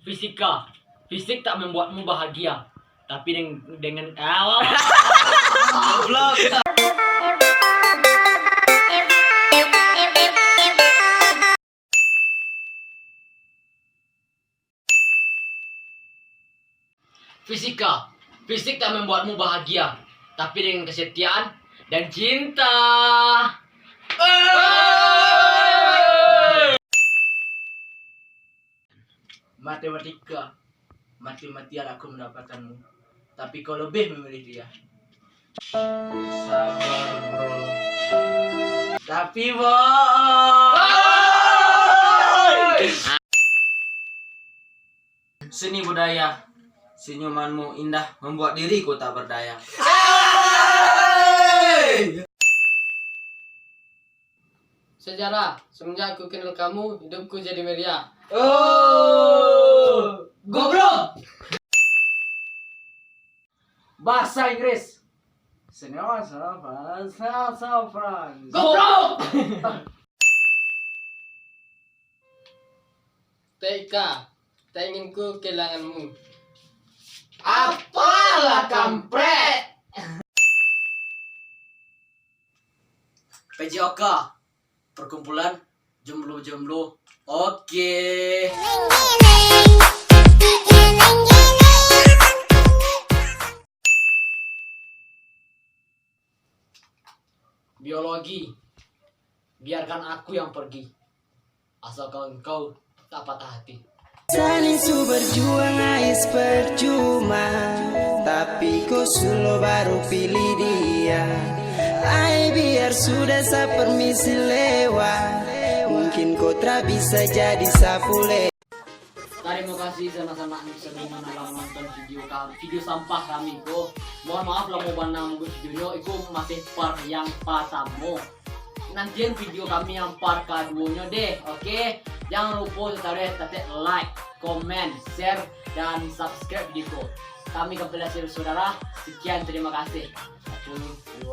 Fisika. Fisik tak membuatmu bahagia, tapi dengan Vlog. Fisika. Fisik tak membuatmu bahagia, tapi dengan kesetiaan dan cinta. Matematika. Mati-matian aku mendapatkanmu, tapi kau lebih memilih dia. Sabar bro. Tapi bohong. Seni budaya. Senyumanmu indah membuat diriku tak berdaya. Sejarah, semenjak aku kenal kamu, hidupku jadi meriah. Oh, goblok. Bahasa Inggris. Senyawa San Francisco. Goblok. TK, tak ingin ku kehilanganmu. Apalah kampret. PJOK, perkumpulan jomblo-jomblo. Oke. Biologi, biarkan aku yang pergi, asalkan kau tak patah hati. Saling su berjuang ais percuma, tapi kau solo baru pilih dia. Ai biar sudah saya permisi lewat, mungkin kau tak bisa jadi sapule. Terima kasih sama-sama sering menonton video sampah kami ko. Mohon maaf lah mau banang videonya itu masih part yang pertama. Nantian video kami yang part keduanya deh, oke? Jangan lupa tetek like, comment, share, dan subscribe video. Kami kepada saudara, sekian terima kasih. 1, 2